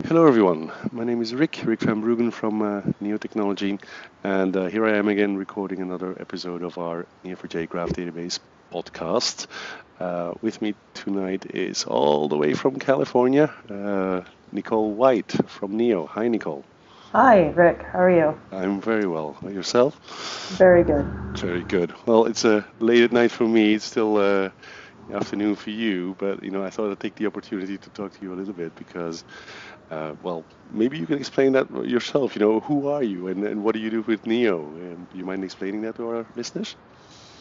Hello everyone, my name is Rick van Bruggen from Neo Technology, and here I am again recording another episode of our Neo4j Graph Database podcast. With me tonight is all the way from California, Nicole White from Neo. Hi Nicole. Hi, Rick. How are you? I'm very well. Yourself? Very good. Very good. Well, it's late at night for me. It's still afternoon for you, but I thought I'd take the opportunity to talk to you a little bit because maybe you can explain that yourself. Who are you and what do you do with Neo? Do you mind explaining that to our listeners?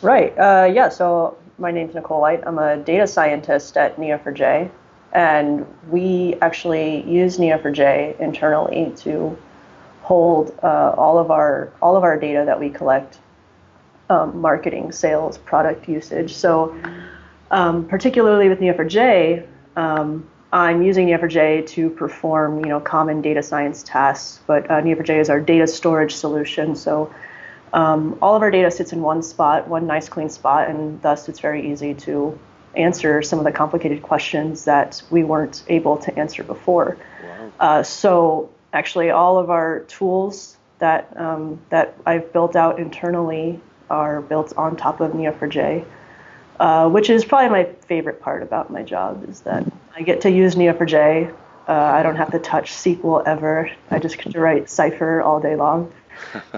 Right. Yeah, so my name's Nicole White. I'm a data scientist at Neo4j, and we actually use Neo4j internally to hold all of our data that we collect, marketing, sales, product usage. So particularly with Neo4j, I'm using Neo4j to perform, common data science tasks. But Neo4j is our data storage solution. So all of our data sits in one spot, one nice clean spot, and thus it's very easy to answer some of the complicated questions that we weren't able to answer before. Wow. So actually, all of our tools that I've built out internally are built on top of Neo4j. Which is probably my favorite part about my job is that I get to use Neo4j. I don't have to touch SQL ever. I just get to write Cypher all day long,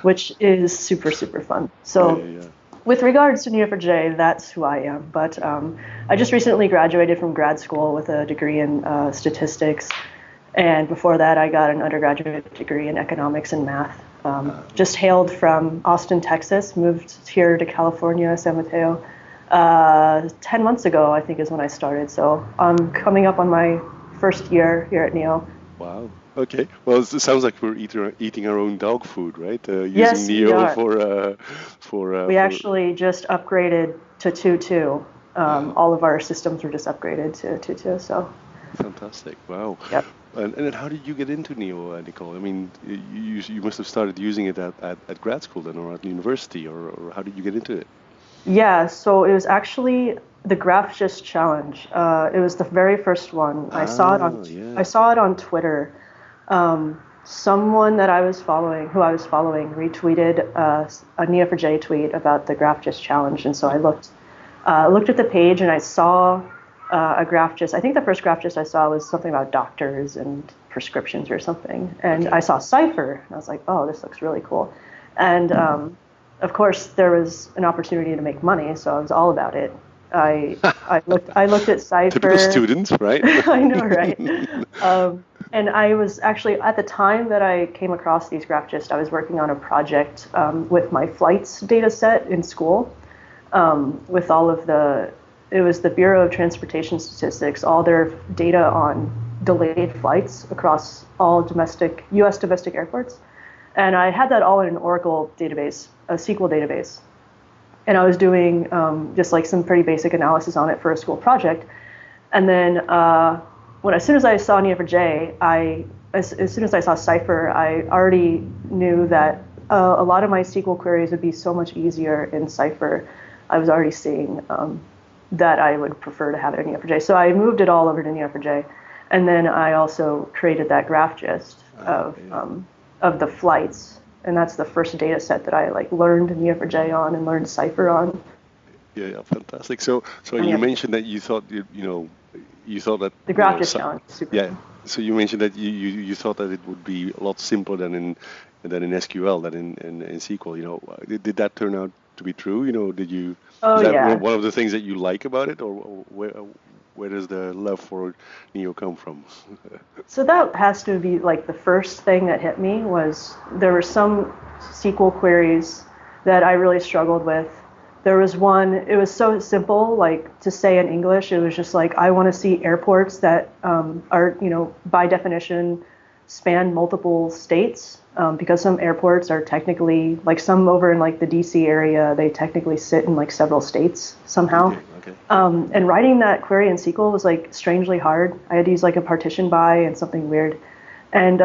which is super, super fun. So Yeah. with regards to Neo4j, that's who I am. But I just recently graduated from grad school with a degree in statistics. And before that, I got an undergraduate degree in economics and math. Just hailed from Austin, Texas, moved here to California, San Mateo. 10 months ago, I think, is when I started. So I'm coming up on my first year here at Neo. Wow. Okay. Well, it sounds like we're eating our own dog food, right? Using Yes, we Neo are. for We actually just upgraded to 2.2. All of our systems were just upgraded to 2.2. So, fantastic. Wow. yep. And then how did you get into Neo, Nicole? I mean, you must have started using it at grad school then, or at university, or how did you get into it? Yeah, so it was actually the GraphGIS challenge. It was the very first one. I Yeah. saw it on Twitter. Someone that I was following, who I was following, retweeted a Neo4j tweet about the GraphGIS challenge, and so I looked at the page and I saw a GraphGIS. I think the first GraphGIS I saw was something about doctors and prescriptions or something, and Okay. I saw Cypher, and I was like, oh, this looks really cool, and of course there was an opportunity to make money, so I was all about it. I looked at Typical Cypher. student, right? I know, right? And I was actually, at the time that I came across these GraphGIS, I was working on a project with my flights data set in school, with all of it was the Bureau of Transportation Statistics, all their data on delayed flights across all U.S. domestic airports. And I had that all in an Oracle database, a SQL database. And I was doing just like some pretty basic analysis on it for a school project. And then as soon as I saw Neo4j, as soon as I saw Cypher, I already knew that a lot of my SQL queries would be so much easier in Cypher. I was already seeing that I would prefer to have it in Neo4j. So I moved it all over to Neo4j. And then I also created that GraphGIS Yeah. of the flights. And that's the first data set that I learned Neo4j on and learned Cypher on. Yeah, fantastic. So And you yeah, mentioned that you thought that the GraphGIS challenge is super yeah. fun. So you mentioned that you thought that it would be a lot simpler than in SQL than in SQL. Did that turn out to be true? Did you Oh is that yeah. one of the things that you like about it, or where does the love for Neo come from? So that has to be the first thing that hit me was there were some SQL queries that I really struggled with. There was one, it was so simple, to say in English, it was just I want to see airports that are, by definition, span multiple states, because some airports are technically, some over in the DC area, they technically sit in several states somehow. Okay, okay. And writing that query in SQL was strangely hard. I had to use a partition by and something weird. And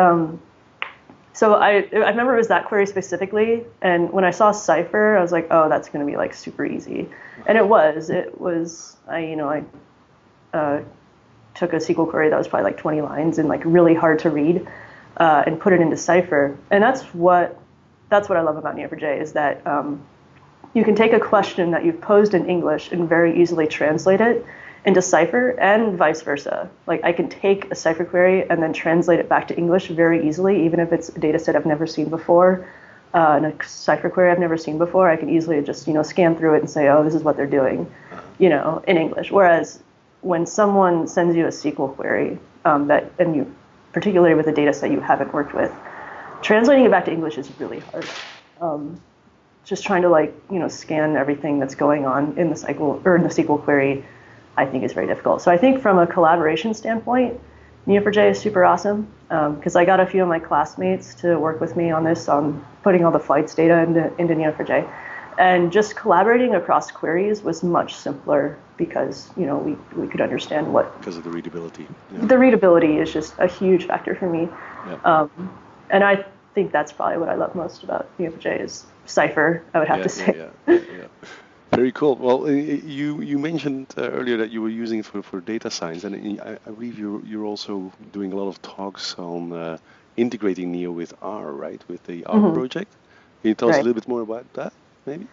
so I remember it was that query specifically. And when I saw Cypher, I was like, oh, that's going to be super easy. And it was. I took a SQL query that was probably like 20 lines and like really hard to read, and put it into Cypher. And that's what I love about Neo4j is that you can take a question that you've posed in English and very easily translate it into Cypher, and vice versa. Like I can take a Cypher query and then translate it back to English very easily, even if it's a data set I've never seen before, and a Cypher query I've never seen before. I can easily just scan through it and say, oh, this is what they're doing, in English. Whereas when someone sends you a SQL query, and you, particularly with a data set you haven't worked with, translating it back to English is really hard. Just trying to scan everything that's going on in the SQL query, I think is very difficult. So I think from a collaboration standpoint, Neo4j is super awesome, because I got a few of my classmates to work with me on this, on putting all the flights data into Neo4j. And just collaborating across queries was much simpler because we could understand what... Because of the readability. Yeah. The readability is just a huge factor for me. Yeah. And I think that's probably what I love most about Neo4j is Cypher, I would have to say. Yeah. Very cool. Well, you mentioned earlier that you were using it for data science, and I believe you're also doing a lot of talks on integrating Neo with R, right? With the R project. Can you tell us a little bit more about that, maybe?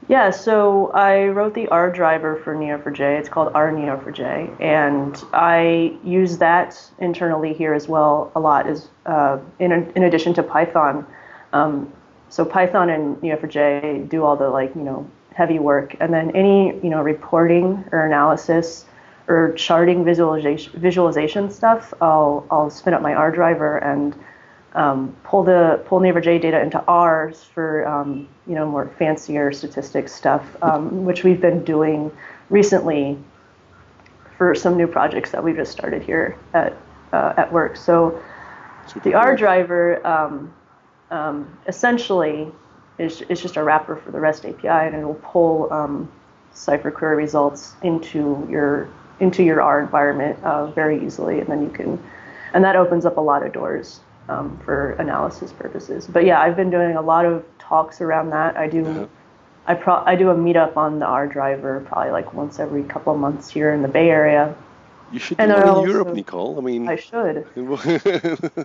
Yeah, so I wrote the R driver for Neo4j. It's called R Neo4j, and I use that internally here as well a lot, as in addition to Python. So Python and Neo4j do all the heavy work, and then any reporting or analysis or charting visualization stuff, I'll spin up my R driver and pull Neo4j data into R for more fancier statistics stuff, which we've been doing recently for some new projects that we've just started here at work. So the R driver essentially is just a wrapper for the REST API, and it will pull Cypher query results into your R environment very easily, and then and that opens up a lot of doors for analysis purposes. But yeah, I've been doing a lot of talks around that. I do a meetup on the R driver probably once every couple of months here in the Bay Area. You should be in Europe, Nicole. I should.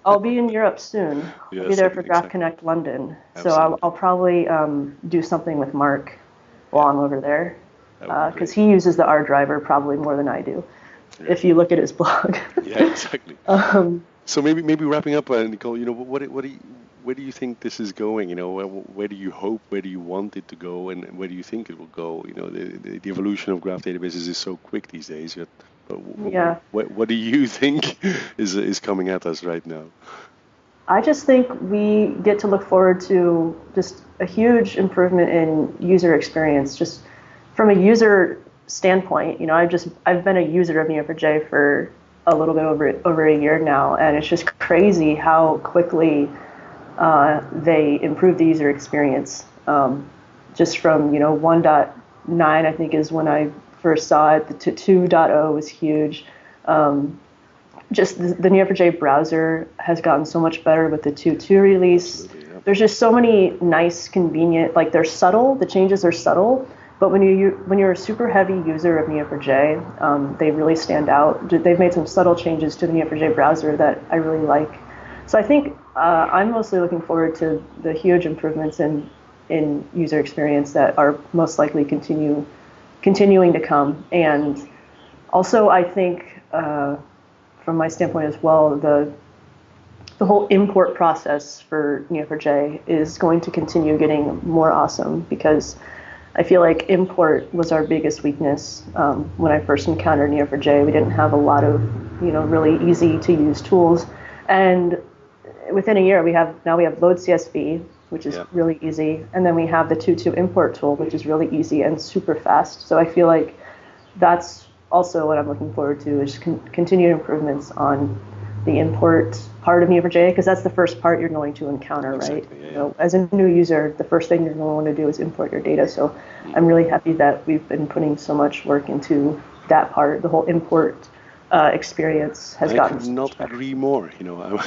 I'll be in Europe soon. Yes, I'll be there for Graph Connect London. Absolutely. So I'll probably do something with Mark while I'm over there, because he uses the R driver probably more than I do, if you look at his blog. Yeah, exactly. So maybe wrapping up, Nicole, where do you think this is going? Where do you hope, where do you want it to go, and where do you think it will go? The evolution of graph databases is so quick these days. What do you think is coming at us right now? I just think we get to look forward to just a huge improvement in user experience. Just from a user standpoint, I've been a user of Neo4j for a little bit over a year now, and it's just crazy how quickly they improve the user experience. Just from 1.9, I think, is when I first saw it, to 2.0 was huge. Just the Neo4j browser has gotten so much better with the 2.2 release. Yeah. There's just so many nice, convenient, they're subtle. The changes are subtle, but when you're a super heavy user of Neo4j, they really stand out. They've made some subtle changes to the Neo4j browser that I really like. So I think I'm mostly looking forward to the huge improvements in user experience that are most likely continuing to come. And also, I think, from my standpoint as well, the whole import process for Neo4j is going to continue getting more awesome, because I feel like import was our biggest weakness when I first encountered Neo4j. We didn't have a lot of really easy to use tools, and within a year we have load CSV, which is really easy, and then we have the 2.2 import tool, which is really easy and super fast. So I feel like that's also what I'm looking forward to, is continued improvements on the import part of Neo4j, because that's the first part you're going to encounter, right? Yeah. As a new user, the first thing you're going to want to do is import your data. So I'm really happy that we've been putting so much work into that part. The whole import experience has gotten. I could not agree more.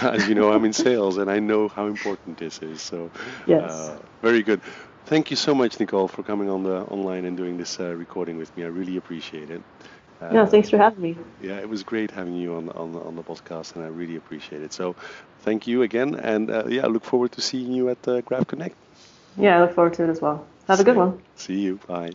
As you know, I'm in sales, and I know how important this is. So yes, very good. Thank you so much, Nicole, for coming online and doing this recording with me. I really appreciate it. Yeah, thanks for having me. Yeah, it was great having you on the podcast, and I really appreciate it. So, thank you again, and yeah, I look forward to seeing you at Graph Connect. Yeah, I look forward to it as well. Have a good one. See you. Bye.